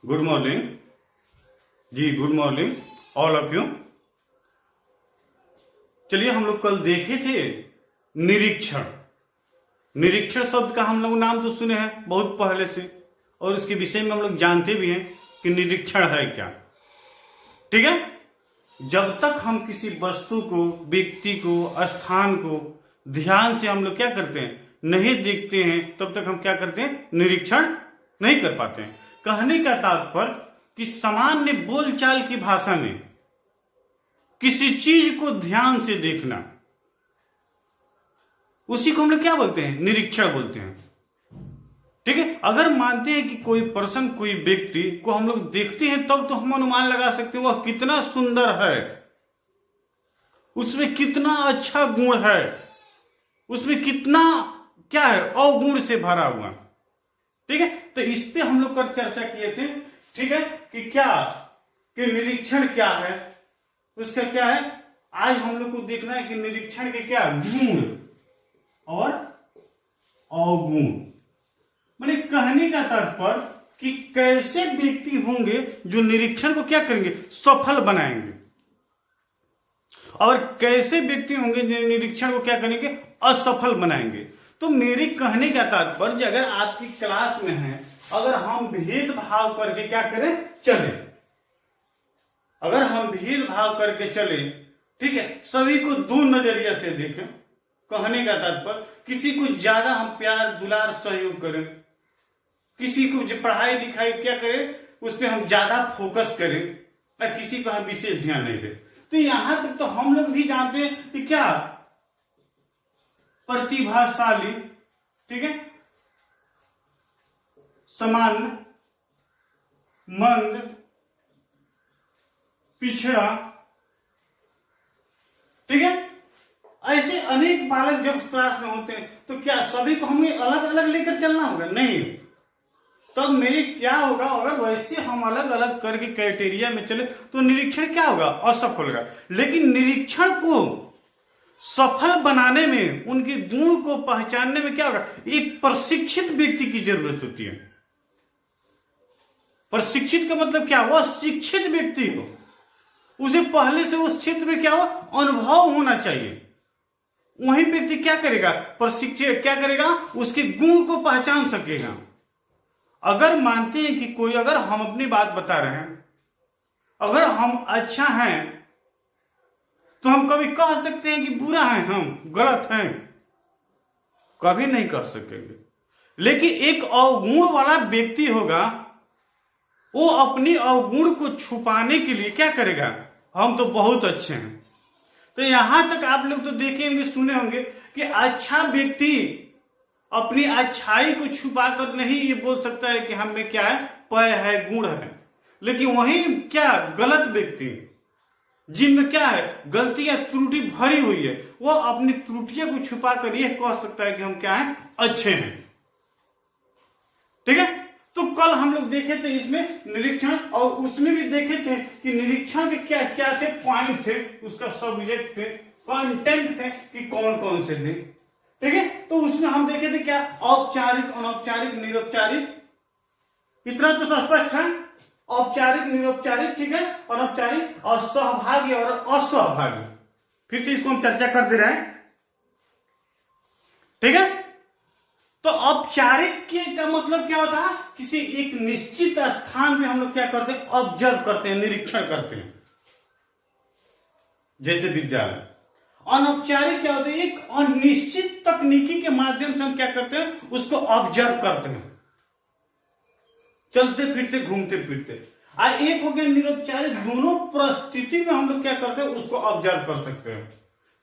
Good morning ji, good morning all of you. चलिए, हम लोग कल देखे थे निरीक्षण। निरीक्षण शब्द का हम लोग नाम तो सुने हैं बहुत पहले से, और उसके विषय में हम लोग जानते भी हैं कि निरीक्षण है क्या। ठीक है, जब तक हम किसी वस्तु को, व्यक्ति को, स्थान को ध्यान से हम लोग क्या करते हैं, नहीं देखते हैं, तब तक हम क्या करते हैं, निरीक्षण नहीं कर पाते हैं। कहने का तात्पर्य कि सामान्य बोलचाल की भाषा में किसी चीज को ध्यान से देखना, उसी को हम लोग क्या बोलते हैं, निरीक्षण बोलते हैं। ठीक है, अगर मानते हैं कि कोई पर्सन, कोई व्यक्ति को हम लोग देखते हैं, तब तो हम अनुमान लगा सकते हैं वह कितना सुंदर है, उसमें कितना अच्छा गुण है, उसमें कितना क्या है, अवगुण से भरा हुआ। ठीक है, तो इस पे हम लोग कल चर्चा किए थे। ठीक है, कि क्या, कि निरीक्षण क्या है, उसका क्या है। आज हम लोग को देखना है कि निरीक्षण के क्या गुण और अवगुण, माने कहने का तात्पर्य कि कैसे व्यक्ति होंगे जो निरीक्षण को क्या करेंगे, सफल बनाएंगे, और कैसे व्यक्ति होंगे जो निरीक्षण को क्या करेंगे, असफल बनाएंगे। तो मेरे कहने का तात्पर्य, अगर आपकी क्लास में है, अगर हम भेदभाव करके क्या करें, चले, अगर हम भेदभाव करके चले, ठीक है, सभी को दो नजरिया से देखें, कहने का तात्पर्य किसी को ज्यादा हम प्यार दुलार सहयोग करें, किसी को जो पढ़ाई लिखाई क्या करें उस पर हम ज्यादा फोकस करें, और किसी पर हम विशेष ध्यान नहीं दें। तो यहां तक तो हम लोग भी जानते हैं कि क्या प्रतिभाशाली, ठीक है, सामान्य, मंद, पिछड़ा, ठीक है, ऐसे अनेक बालक जब क्लास में होते हैं, तो क्या सभी को हमें अलग अलग लेकर चलना होगा? नहीं। तब मेरे क्या होगा, अगर वैसे हम अलग अलग करके क्राइटेरिया में चले तो निरीक्षण क्या होगा, असफल होगा। लेकिन निरीक्षण को सफल बनाने में, उनके गुण को पहचानने में क्या होगा, एक प्रशिक्षित व्यक्ति की जरूरत होती है। प्रशिक्षित का मतलब क्या, वह शिक्षित व्यक्ति हो, उसे पहले से उस क्षेत्र में क्या हो, अनुभव होना चाहिए। वही व्यक्ति क्या करेगा, प्रशिक्षित क्या करेगा, उसके गुण को पहचान सकेगा। अगर मानते हैं कि कोई, अगर हम अपनी बात बता रहे हैं, अगर हम अच्छा हैं, तो हम कभी कह सकते हैं कि बुरा है, हम गलत हैं, कभी नहीं कह सकेंगे। लेकिन एक अवगुण वाला व्यक्ति होगा, वो अपनी अवगुण को छुपाने के लिए क्या करेगा, हम तो बहुत अच्छे हैं। तो यहां तक आप लोग तो देखे होंगे, सुने होंगे कि अच्छा व्यक्ति अपनी अच्छाई को छुपाकर नहीं ये बोल सकता है कि हम में क्या है, पय है, गुण है। लेकिन वही क्या, गलत व्यक्ति जिनमें क्या है, गलतियां, त्रुटि भरी हुई है, वो अपनी त्रुटियों को छुपाकर यह कह सकता है कि हम क्या है, अच्छे हैं। ठीक है, तो कल हम लोग देखे थे इसमें निरीक्षण, और उसमें भी देखे थे कि निरीक्षण के क्या क्या थे, पॉइंट थे, उसका सब्जेक्ट थे, कंटेंट थे कि कौन कौन से थे। ठीक है, तो उसमें हम देखे थे क्या, औपचारिक, अनौपचारिक, निरौपचारिक, इतना तो स्पष्ट है, औपचारिक, निरौपचारिक, ठीक है, अनौपचारिक, और सहभागी और असहभागी। फिर से इसको हम चर्चा कर दे रहे हैं। ठीक है, तो औपचारिक के का मतलब क्या होता है, किसी एक निश्चित स्थान में हम लोग क्या करते हैं, ऑब्जर्व करते हैं, निरीक्षण करते हैं, जैसे विद्यालय। अनौपचारिक क्या होता है, एक अनिश्चित तकनीकी के माध्यम से हम क्या करते हैं, उसको ऑब्जर्व करते हैं, चलते फिरते, घूमते फिरते। एक हो गया निरौपचारिक, दोनों परिस्थिति में हम लोग क्या करते हैं, उसको ऑब्जर्व कर सकते हैं,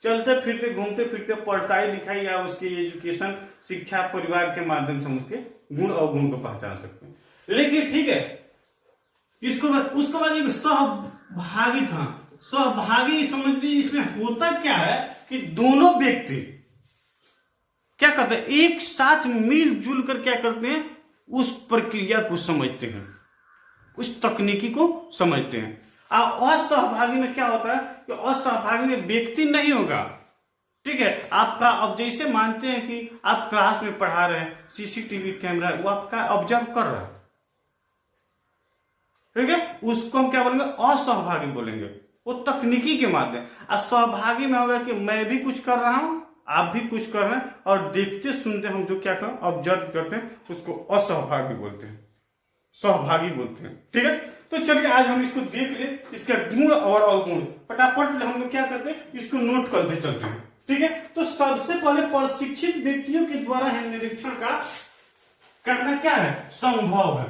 चलते फिरते, घूमते फिरते, पढ़ाई लिखाई या उसकी एजुकेशन, शिक्षा, परिवार के माध्यम से हम उसके गुण अवगुण को पहचान सकते हैं। लेकिन ठीक है, इसको उसके बाद एक सहभागी था। सहभागी समझ लीजिए, इसमें होता क्या है कि दोनों व्यक्ति क्या करते हैं, एक साथ मिलजुल कर क्या करते हैं, उस प्रक्रिया को समझते हैं, उस तकनीकी को समझते हैं। असहभागी में क्या होता है कि असहभागी में व्यक्ति नहीं होगा। ठीक है, आपका, अब जैसे मानते हैं कि आप क्लास में पढ़ा रहे हैं, सीसीटीवी कैमरा वो आपका ऑब्जर्व कर रहा है, ठीक है, उसको हम क्या बोलेंगे, असहभागी बोलेंगे, वो तकनीकी के माध्यम। अब सहभागी में होगा कि मैं भी कुछ कर रहा हूं, आप भी कुछ कर रहे हैं, और देखते सुनते हम जो क्या करें, ऑब्जर्व करते हैं, उसको असहभागी बोलते हैं, सहभागी बोलते हैं। ठीक है, तो चलिए आज हम इसको देख ले, इसका गुण और अवगुण फटाफट हम लोग क्या करते हैं, इसको नोट करते चलते हैं। ठीक है, तो सबसे पहले प्रशिक्षित व्यक्तियों के द्वारा निरीक्षण का करना क्या है, संभव है।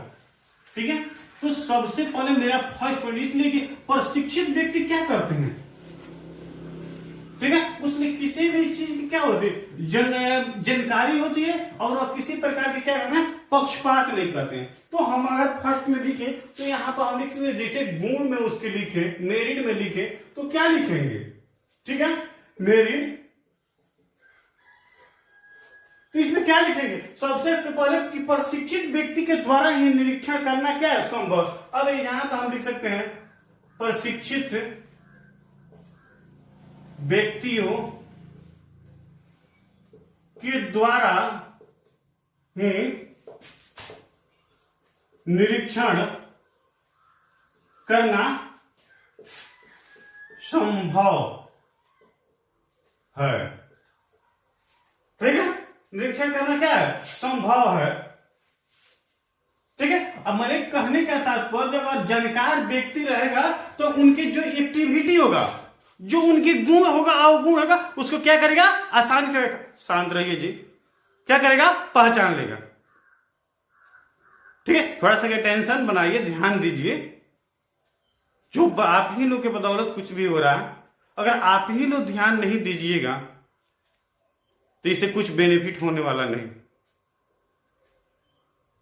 ठीक है, तो सबसे पहले मेरा फर्स्ट पॉइंट इसलिए कि प्रशिक्षित व्यक्ति क्या करते हैं, ठीक है, उसमें किसी भी चीज की क्या होती है, जानकारी होती है, और वह किसी प्रकार के क्या करना है, पक्षपात नहीं करते हैं। तो हम अगर फर्स्ट में लिखे तो यहाँ पर हम लिख सकते, जैसे गुण में उसके लिखे, मेरिट में लिखे, तो क्या लिखेंगे, ठीक है, मेरिट। तो इसमें क्या लिखेंगे, सबसे पहले कि प्रशिक्षित व्यक्ति के द्वारा ही निरीक्षण करना क्या है, संभव। अब यहां पर हम लिख सकते हैं प्रशिक्षित व्यक्तियों के द्वारा ही निरीक्षण करना संभव है। ठीक है, निरीक्षण करना क्या है, संभव है। ठीक है, अब मैंने कहने का तात्पर्य, जब जानकार व्यक्ति रहेगा तो उनकी जो एक्टिविटी होगा, जो उनकी गुण होगा, अवगुण होगा, उसको क्या करेगा, आसानी से, शांत रहिए जी, क्या करेगा, पहचान लेगा। ठीक है, थोड़ा सा टेंशन बनाइए, ध्यान दीजिए, जो आप ही लोग के बदौलत कुछ भी हो रहा है, अगर आप ही लोग ध्यान नहीं दीजिएगा तो इससे कुछ बेनिफिट होने वाला नहीं।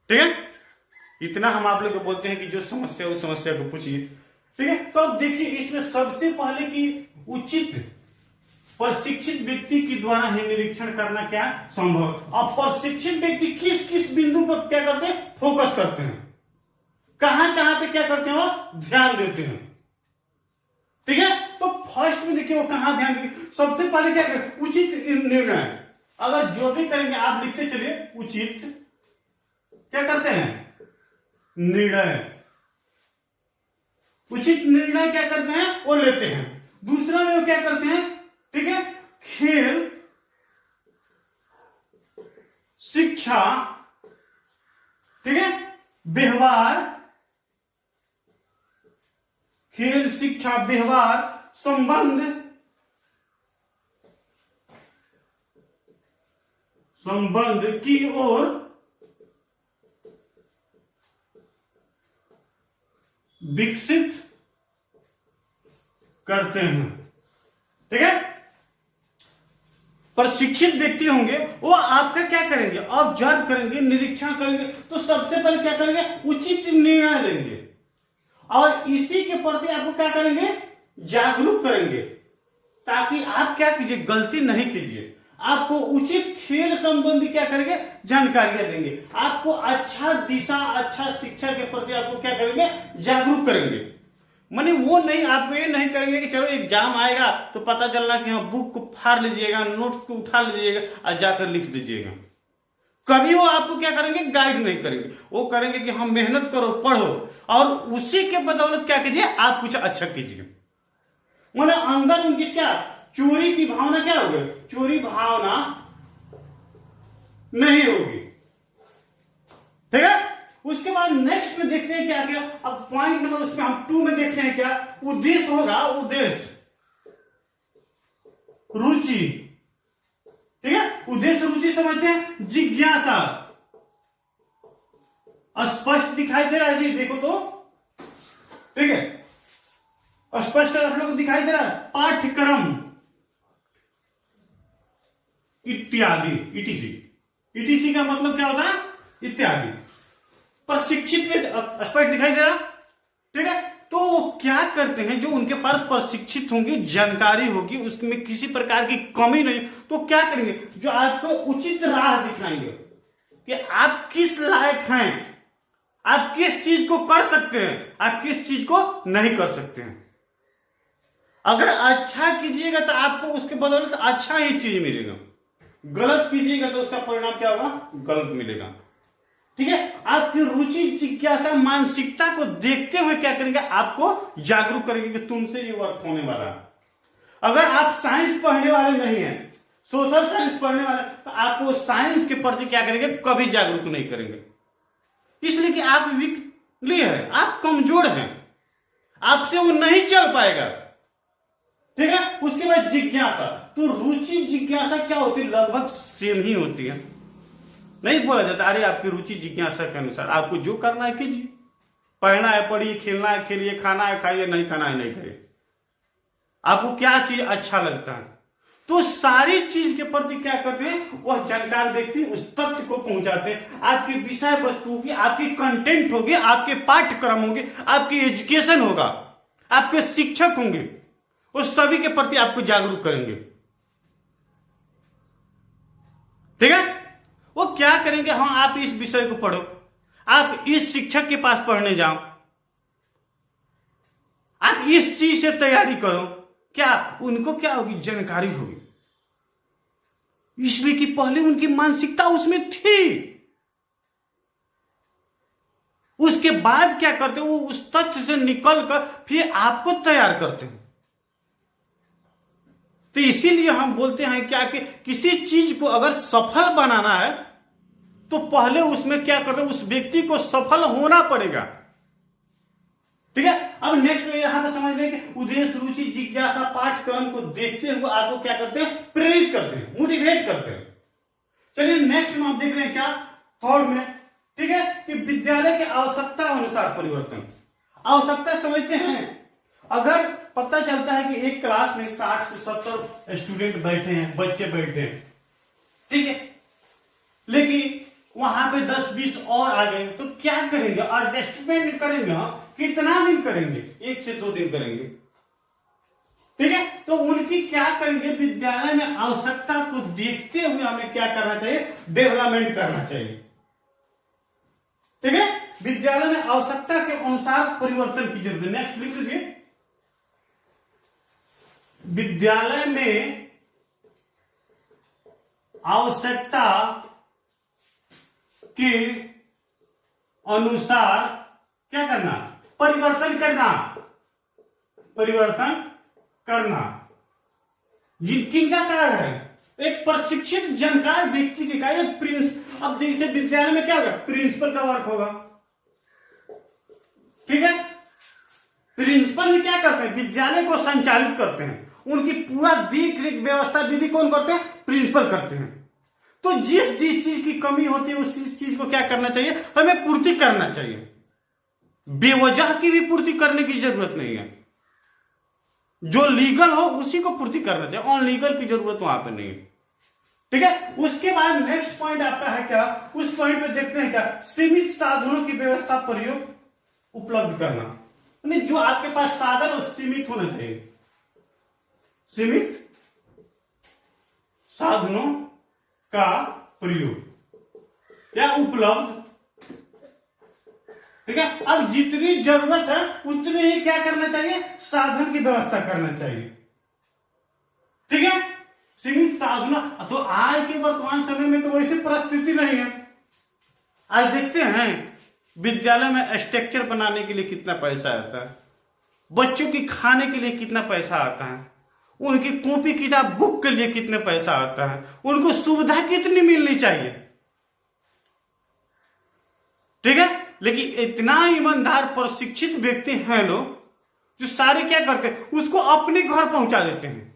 ठीक है, इतना हम आप लोग को बोलते हैं कि जो समस्या उस समस्या को पूछिए। ठीक है, तो अब देखिए इसमें सबसे पहले कि उचित प्रशिक्षित व्यक्ति के द्वारा ही निरीक्षण करना क्या संभव। अब प्रशिक्षित व्यक्ति किस किस बिंदु पर क्या करते हैं, फोकस करते हैं, कहां कहां पे क्या करते हैं, वो ध्यान देते हैं। ठीक है, तो फर्स्ट में देखिए वो कहां ध्यान देंगे, सबसे पहले क्या करें, उचित निर्णय। अगर जो भी करेंगे आप लिखते चलिए, उचित क्या करते हैं, निर्णय, उचित निर्णय क्या करते हैं, वो लेते हैं। दूसरा में वो क्या करते हैं, ठीक है, खेल, शिक्षा, ठीक है, व्यवहार, खेल, शिक्षा, व्यवहार, संबंध की ओर विकसित करते हैं। ठीक है, प्रशिक्षित व्यक्ति होंगे वो आपका क्या करेंगे, ऑब्जर्व करेंगे, निरीक्षण करेंगे, तो सबसे पहले क्या करेंगे, उचित निर्णय लेंगे, और इसी के प्रति आपको क्या करेंगे, जागरूक करेंगे, ताकि आप क्या कीजिए, गलती नहीं कीजिए। आपको उचित खेल संबंधी क्या करेंगे, जानकारियां देंगे, आपको अच्छा दिशा, अच्छा शिक्षा के प्रति आपको क्या करेंगे, जागरूक करेंगे। माने वो नहीं, आपको ये नहीं करेंगे कि चलो एग्जाम आएगा तो पता चल रहा कि हाँ बुक को फाड़ लीजिएगा, नोट्स को उठा लीजिएगा और जाकर लिख दीजिएगा। कभी वो आपको क्या करेंगे, गाइड नहीं करेंगे, वो करेंगे कि हम मेहनत करो, पढ़ो, और उसी के बदौलत क्या कीजिए, आप कुछ अच्छा कीजिए। माने अंदर उनकी क्या, चोरी की भावना क्या होगी, चोरी भावना नहीं होगी। ठीक है, उसके बाद नेक्स्ट में देखते हैं क्या क्या। अब पॉइंट नंबर उसमें हम 2 में देखते हैं क्या, उद्देश्य होगा, उद्देश्य, रुचि। ठीक है, उद्देश्य रुचि समझते हैं, जिज्ञासा, स्पष्ट दिखाई दे रहा है जी, देखो तो, ठीक है, स्पष्ट आप लोग को दिखाई दे रहा है, पाठ्यक्रम इत्यादि, ईटीसी। ईटीसी का मतलब क्या होता है, इत्यादि। प्रशिक्षित में स्पष्ट दिखाई दे रहा, ठीक है, तो वो क्या करते हैं, जो उनके पास प्रशिक्षित होंगे, जानकारी होगी, उसमें किसी प्रकार की कमी नहीं, तो क्या करेंगे, जो आपको उचित राह दिखाएंगे कि आप किस लायक हैं, आप किस चीज को कर सकते हैं, आप किस चीज को नहीं कर सकते हैं। अगर अच्छा कीजिएगा तो आपको उसके बदौलत अच्छा ही चीज मिलेगा, गलत कीजिएगा तो उसका परिणाम क्या होगा, गलत मिलेगा। ठीक है, आपकी रुचि जिज्ञासा मानसिकता को देखते हुए क्या करेंगे, आपको जागरूक करेंगे कि तुमसे ये वर्क होने वाला है। अगर आप साइंस पढ़ने वाले नहीं हैं, सोशल साइंस पढ़ने वाले, तो आपको साइंस के प्रति क्या करेंगे, कभी जागरूक नहीं करेंगे, इसलिए कि आप वीकली है, आप कमजोर हैं, आपसे वो नहीं चल पाएगा। ठीक है, उसके बाद जिज्ञासा, तो रुचि जिज्ञासा क्या होती है, लगभग सेम ही होती है। नहीं बोला जाता अरे आपकी रुचि जिज्ञासा के अनुसार आपको जो करना है कीजिए, पढ़ना है पढ़िए, खेलना है खेलिए, खाना है खाइए, नहीं खाना है नहीं खाइए, आपको क्या चीज अच्छा लगता है, तो सारी चीज के प्रति क्या करते हैं, वह जानकार व्यक्ति उस तथ्य को पहुंचाते हैं। आपकी विषय वस्तु होगी, आपकी कंटेंट होगी, आपके पाठ्यक्रम होंगे, आपकी एजुकेशन होगा, आपके शिक्षक होंगे, उस सभी के प्रति आपको जागरूक करेंगे। ठीक है, वो क्या करेंगे, हाँ आप इस विषय को पढ़ो, आप इस शिक्षक के पास पढ़ने जाओ, आप इस चीज से तैयारी करो, क्या उनको क्या होगी, जानकारी होगी, इसलिए कि पहले उनकी मानसिकता उसमें थी। उसके बाद क्या करते हैं, वो उस तथ्य से निकलकर फिर आपको तैयार करते हैं। तो इसीलिए हम बोलते हैं क्या कि किसी चीज को अगर सफल बनाना है तो पहले उसमें क्या करना है, उस व्यक्ति को सफल होना पड़ेगा। ठीक है, अब नेक्स्ट में यहां पर समझ लें कि उद्देश्य रुचि जिज्ञासा पाठ्यक्रम को देखते हुए आपको क्या करते हैं, प्रेरित करते हैं, मोटिवेट करते हैं। चलिए नेक्स्ट में आप देख रहे हैं क्या, थर्ड में, ठीक है, कि विद्यालय के आवश्यकता अनुसार परिवर्तन। आवश्यकता समझते हैं, अगर पता चलता है कि एक क्लास में 60 से 70 स्टूडेंट बैठे हैं, बच्चे बैठे हैं, ठीक है, लेकिन वहां पे 10-20 और आ गए, तो क्या करेंगे, एडजस्टमेंट करेंगे। कितना दिन करेंगे, 1 से 2 दिन करेंगे। ठीक है, तो उनकी क्या करेंगे, विद्यालय में आवश्यकता को देखते हुए हमें क्या करना चाहिए, डेवलपमेंट करना चाहिए। ठीक है, विद्यालय में आवश्यकता के अनुसार परिवर्तन की जरूरत है। नेक्स्ट लिख लीजिए, विद्यालय में आवश्यकता के अनुसार क्या करना, परिवर्तन करना, परिवर्तन करना। किनका कार्य है, एक प्रशिक्षित जानकार व्यक्ति के कार्य, प्रिंस। अब जैसे विद्यालय में क्या होगा, प्रिंसिपल का वर्क होगा। ठीक है, प्रिंसिपल ही क्या करते हैं, विद्यालय को संचालित करते हैं, उनकी पूरा देख रेख व्यवस्था विधि कौन करते हैं, प्रिंसिपल करते हैं। तो जिस चीज की कमी होती है उस चीज को क्या करना चाहिए, हमें पूर्ति करना चाहिए। बेवजह की भी पूर्ति करने की जरूरत नहीं है, जो लीगल हो उसी को पूर्ति करना चाहिए, अनलीगल की जरूरत वहां पे नहीं है। ठीक है, उसके बाद नेक्स्ट पॉइंट आपका है क्या, उस पॉइंट पे देखते हैं क्या, सीमित साधनों की व्यवस्था प्रयोग उपलब्ध करना, यानी जो आपके पास साधन वो सीमित होना चाहिए, सीमित साधनों का प्रयोग या उपलब्ध। ठीक है, अब जितनी जरूरत है उतनी ही क्या करना चाहिए, साधन की व्यवस्था करना चाहिए। ठीक है, सीमित साधन। तो आज के वर्तमान समय में तो वैसी परिस्थिति नहीं है। आज देखते हैं विद्यालय में स्ट्रक्चर बनाने के लिए कितना पैसा आता है, बच्चों की खाने के लिए कितना पैसा आता है, उनकी कॉपी किताब बुक के लिए कितने पैसा आता है, उनको सुविधा कितनी मिलनी चाहिए। ठीक है, लेकिन इतना ईमानदार प्रशिक्षित व्यक्ति हैं लोग जो सारे क्या करते हैं, उसको अपने घर पहुंचा देते हैं।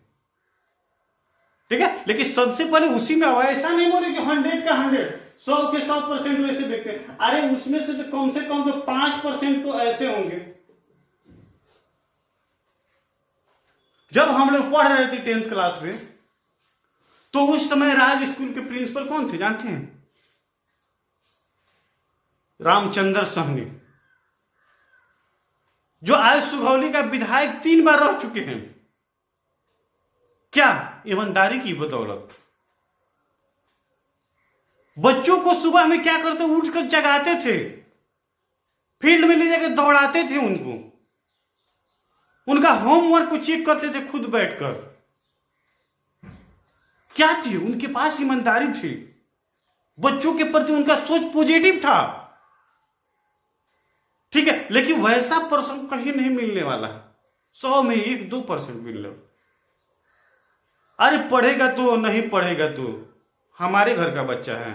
ठीक है, लेकिन सबसे पहले उसी में ऐसा नहीं बोले कि 100 का 100, 100 के 100% वैसे देखते हैं। अरे उसमें से कम तो 5% तो ऐसे होंगे। जब हम लोग पढ़ रहे थे 10th क्लास में, तो उस समय राज स्कूल के प्रिंसिपल कौन थे जानते हैं, रामचंद्र सहनी, जो आज सुगौली का विधायक 3 बार रह चुके हैं। क्या ईमानदारी की बदौलत। बच्चों को सुबह में क्या करते, उठकर जगाते थे, फील्ड में ले जाकर दौड़ाते थे, उनका होमवर्क को चेक करते थे खुद बैठकर। क्या थी उनके पास, ईमानदारी थी। बच्चों के प्रति उनका सोच पॉजिटिव था, ठीक है। लेकिन वैसा पर्सन कहीं नहीं मिलने वाला है, 100 में 1-2% मिलने। अरे पढ़ेगा तो नहीं पढ़ेगा तो हमारे घर का बच्चा है,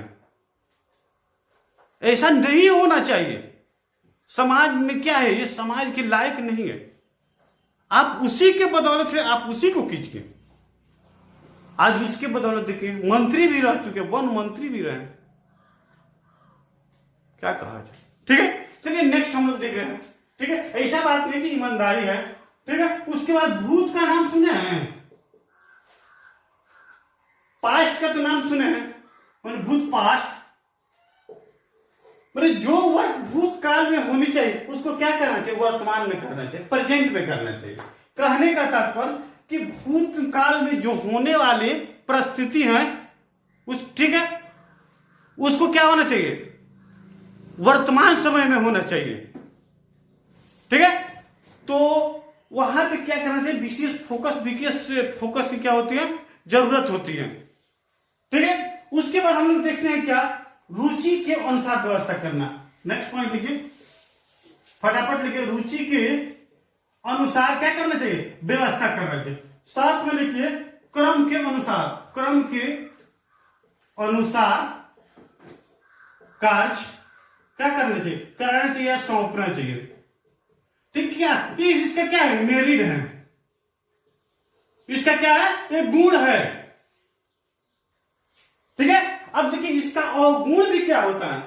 ऐसा नहीं होना चाहिए। समाज में क्या है, ये समाज के लायक नहीं है। आप उसी के बदौलत से आप उसी को खींचिए। आज उसके बदौलत देखिए मंत्री भी रह चुके, वन मंत्री भी रहे, क्या कहा जाए, ठीक है। चलिए नेक्स्ट हम लोग देख रहे हैं, ठीक है। ऐसा बात नहीं कि ईमानदारी है, ठीक है। उसके बाद भूत का नाम सुने हैं, पास्ट का तो नाम सुने हैं, भूत पास्ट, जो वर्क भूतकाल में होनी चाहिए उसको क्या करना चाहिए, वर्तमान में करना चाहिए, प्रेजेंट में करना चाहिए। कहने का तात्पर्य कि भूतकाल में जो होने वाली परिस्थिति है उस, ठीक है, उसको क्या होना चाहिए, वर्तमान समय में होना चाहिए, ठीक है। तो वहां पे क्या करना चाहिए, विशेष फोकस की क्या होती है, जरूरत होती है, ठीक है। उसके बाद हम लोग देखते हैं क्या, रुचि के अनुसार व्यवस्था करना। नेक्स्ट पॉइंट लिखिए, फटाफट लिखिए, रुचि के अनुसार क्या करना चाहिए, व्यवस्था करना चाहिए। साथ में लिखिए क्रम के अनुसार कार्य क्या करना चाहिए, करना चाहिए, सौंपना चाहिए, ठीक। क्या इसका क्या है, मेरिट है, इसका क्या है, एक गुण है, ठीक है। अब देखिए इसका अवगुण भी क्या होता है,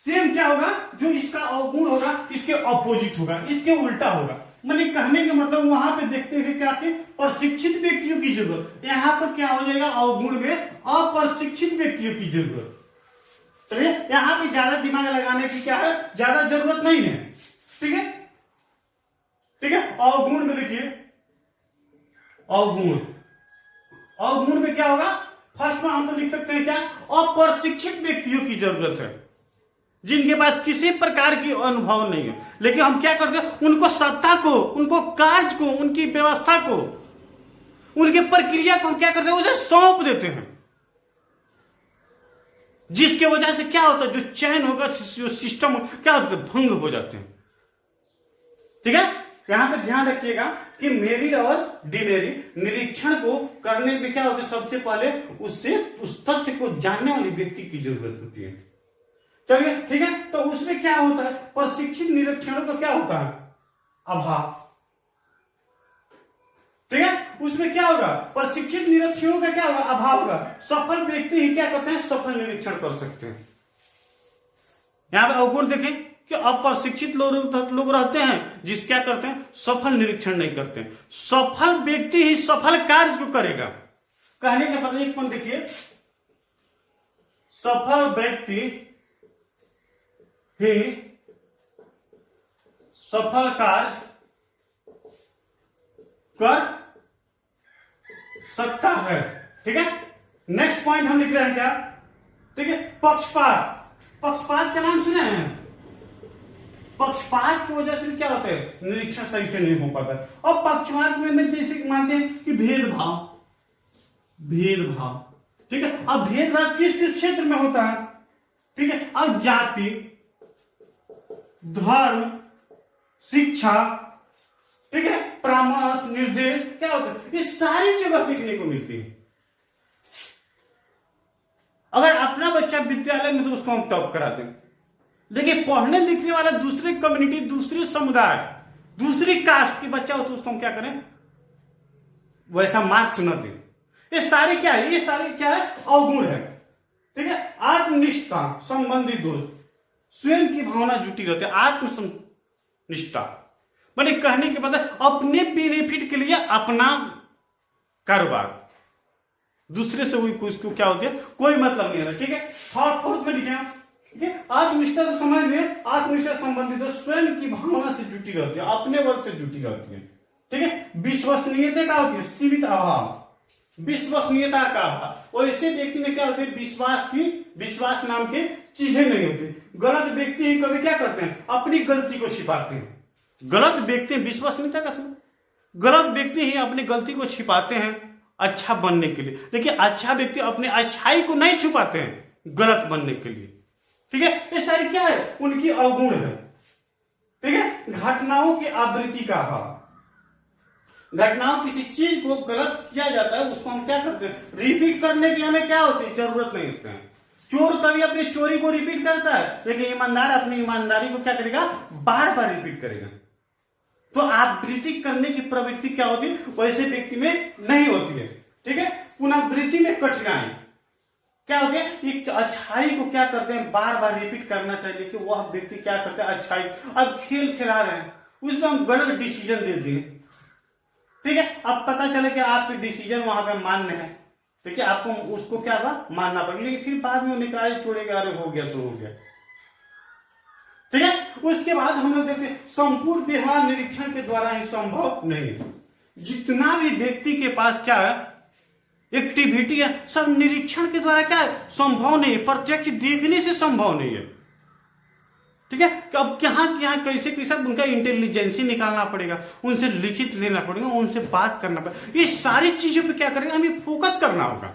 सेम क्या होगा, जो इसका अवगुण होगा इसके अपोजिट होगा, इसके उल्टा होगा। मैंने कहने का मतलब वहां पे देखते हैं क्या कि प्रशिक्षित व्यक्तियों की जरूरत, यहां पर क्या हो जाएगा, अवगुण में अप्रशिक्षित व्यक्तियों की जरूरत। चलिए यहां पे ज्यादा दिमाग लगाने की क्या है, ज्यादा जरूरत नहीं है, ठीक है, ठीक है। अवगुण में देखिए, अवगुण में क्या होगा, फर्स्ट में हम तो लिख सकते हैं क्या, अप्रशिक्षित व्यक्तियों की जरूरत है, जिनके पास किसी प्रकार की अनुभव नहीं है। लेकिन हम क्या करते हैं, उनको सत्ता को, उनको कार्य को, उनकी व्यवस्था को, उनके प्रक्रिया को हम क्या करते हैं, उसे सौंप देते हैं, जिसके वजह से क्या होता है, जो चयन होगा, जो सिस्टम क्या होता है, भंग हो जाते हैं, ठीक है। यहां पे ध्यान रखिएगा कि मेरिट और डिमेरिट निरीक्षण को करने में क्या होता है, सबसे पहले उससे उस तथ्य को जानने वाले व्यक्ति की जरूरत होती है। चलिए ठीक है, तो उसमें क्या होता है, प्रशिक्षित निरीक्षण को क्या होता है, अभाव, ठीक है। उसमें क्या होगा, प्रशिक्षित निरीक्षणों का क्या होगा, अभाव होगा। सफल व्यक्ति ही क्या करते हैं, सफल निरीक्षण कर सकते हैं। यहां पे अवगुण देखें कि अप्रशिक्षित लोग रहते हैं, जिस क्या करते हैं, सफल निरीक्षण नहीं करते हैं। सफल व्यक्ति ही सफल कार्य को करेगा। कहने का मतलब एक पॉइंट देखिए, सफल व्यक्ति ही सफल कार्य कर सकता है, ठीक है। नेक्स्ट पॉइंट हम लिख रहे हैं क्या, ठीक है, पक्षपात। पक्षपात का नाम सुने हैं, पक्षपात की वजह से क्या होता है, निरीक्षण सही से नहीं हो पाता। और पक्षपात में जैसे मानते हैं कि भेदभाव, ठीक है। अब भेदभाव किस किस क्षेत्र में होता है, ठीक है। अब जाति, धर्म, शिक्षा, ठीक है, परामर्श, निर्देश, क्या होता है, ये सारी जगह देखने को मिलती है। अगर अपना बच्चा विद्यालय में तो उसको हम टॉप कराते हैं, लेकिन पढ़ने लिखने वाला दूसरे कम्युनिटी, दूसरे समुदाय, दूसरी कास्ट के बच्चा हो तो उसको हम क्या करें, वैसा मार्क्स न दें। ये सारे क्या है, ये सारे क्या है, अवगुण है, ठीक है। आत्मनिष्ठा संबंधी दोष, स्वयं की भावना जुटी रहती है, आत्मनिष्ठा मैंने कहने के बाद अपने बेनिफिट के लिए अपना कारोबार, दूसरे से उसको क्या होती है, कोई मतलब नहीं है, ठीक है। फोर्थ में लिखे, ठीक है, आत्मनिष्ठा तो समझ में, आत्मनिष्ठा संबंधित तो स्वयं की भावना से जुटी रहती है, अपने वर्ग से जुटी रहती है, ठीक है। विश्वसनीयता क्या होती है, सीमित अभाव, विश्वसनीयता का अभाव। और ऐसे व्यक्ति में क्या होती है, विश्वास नाम की चीजें नहीं होती। गलत व्यक्ति ही कभी क्या करते हैं, अपनी गलती को छिपाते हैं। गलत व्यक्ति, विश्वसनीयता का गलत व्यक्ति ही अपनी गलती को छिपाते हैं अच्छा बनने के लिए, लेकिन अच्छा व्यक्ति अपने अच्छाई को नहीं छुपाते हैं, गलत बनने के लिए। ठीक है, ये सारी क्या है, उनकी अवगुण है। ठीक है, घटनाओं की आवृत्ति का अभाव, घटनाओं किसी चीज को गलत किया जाता है उसको हम क्या करते हैं, रिपीट करने की हमें क्या होती है, जरूरत नहीं होती है। चोर कभी अपनी चोरी को रिपीट करता है, लेकिन ईमानदार अपनी ईमानदारी को क्या करेगा, बार बार रिपीट करेगा। तो आवृत्ति करने की प्रवृत्ति क्या होती है, वैसे व्यक्ति में नहीं होती है। ठीक है, पुनरावृत्ति में कठिनाई क्या होती है, एक अच्छाई को क्या करते हैं, बार बार रिपीट करना चाहिए, लेकिन वह व्यक्ति क्या करते हैं, अच्छाई, अब खेल खिला रहे हैं उसमें हम गलत डिसीजन दे दिए। ठीक है, अब पता चले कि आपके डिसीजन वहां पे मान्य है, ठीक है, आपको उसको क्या होगा, मानना पड़ेगा, लेकिन फिर बाद में निकराई छोड़ेगा, अरे हो गया तो हो गया। ठीक है, उसके बाद हम लोग देखते हैं संपूर्ण व्यवहार निरीक्षण के द्वारा ही संभव नहीं है। जितना भी व्यक्ति के पास क्या है, एक्टिविटी है, सब निरीक्षण के द्वारा क्या है, संभव नहीं है, प्रत्यक्ष देखने से संभव नहीं है। ठीक है, कि अब कहां कैसे कैसे उनका इंटेलिजेंसी निकालना पड़ेगा, उनसे लिखित लेना पड़ेगा, उनसे बात करना पड़ेगा, ये सारी चीजों पे क्या करेंगे, हमें फोकस करना होगा।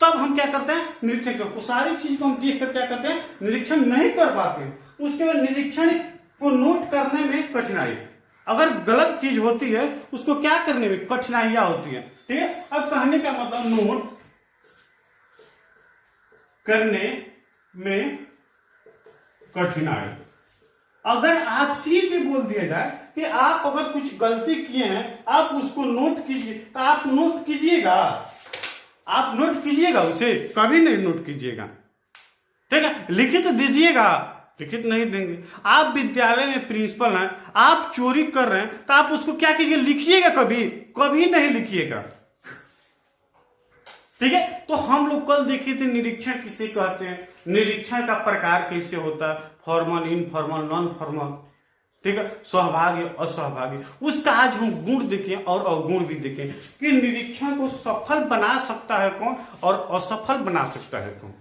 तब हम क्या करते हैं, निरीक्षण करते, सारी चीज को हम देख कर क्या करते हैं, निरीक्षण नहीं कर पाते, उसके बाद निरीक्षण को नोट करने में कठिनाई, अगर गलत चीज होती है उसको क्या करने में कठिनाइयां होती है। ठीक है, अब कहने का मतलब नोट करने में कठिनाई, अगर आपसे से बोल दिया जाए कि आप अगर कुछ गलती किए हैं आप उसको नोट कीजिए, तो आप नोट कीजिएगा, आप नोट कीजिएगा, उसे कभी नहीं नोट कीजिएगा। ठीक है, लिखित दीजिएगा, लिखित नहीं देंगे। आप विद्यालय में प्रिंसिपल हैं, आप चोरी कर रहे हैं, तो आप उसको क्या कीजिएगा, लिखिएगा, कभी कभी नहीं लिखिएगा। ठीक है, तो हम लोग कल देखे थे निरीक्षण किसे कहते हैं, निरीक्षण का प्रकार कैसे होता है, फॉर्मल, इनफॉर्मल, नॉन फॉर्मल। ठीक है, सहभागी, असहभागी, उसका आज हम गुण देखें और अवगुण भी देखें कि निरीक्षण को सफल बना सकता है कौन और असफल बना सकता है कौन।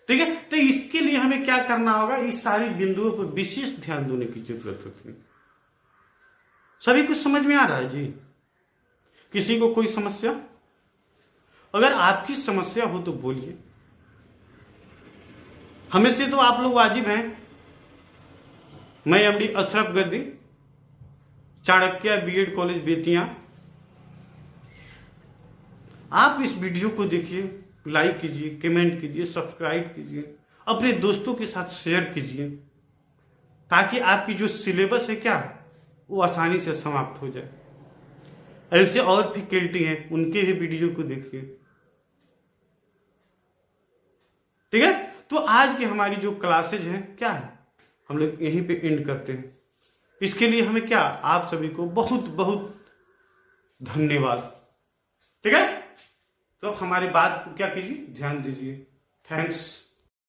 ठीक है, तो इसके लिए हमें क्या करना होगा, इस सारी बिंदुओं पर विशेष ध्यान देने की जरूरत होती है। सभी कुछ समझ में आ रहा है जी? किसी को कोई समस्या, अगर आपकी समस्या हो तो बोलिए, हमें से तो आप लोग वाजिब हैं। मैं एमडी अशरफ गर्दी, चाणक्य बीएड कॉलेज बेतिया। आप इस वीडियो को देखिए, लाइक कीजिए, कमेंट कीजिए, सब्सक्राइब कीजिए, अपने दोस्तों के साथ शेयर कीजिए, ताकि आपकी जो सिलेबस है क्या वो आसानी से समाप्त हो जाए। ऐसे और फैकल्टी हैं, उनके भी वीडियो को देखिए। ठीक है, तो आज की हमारी जो क्लासेज हैं क्या है, हम लोग यहीं पे एंड करते हैं। इसके लिए हमें क्या, आप सभी को बहुत बहुत धन्यवाद। ठीक है, तो हमारी बात को क्या कीजिए, ध्यान दीजिए। थैंक्स।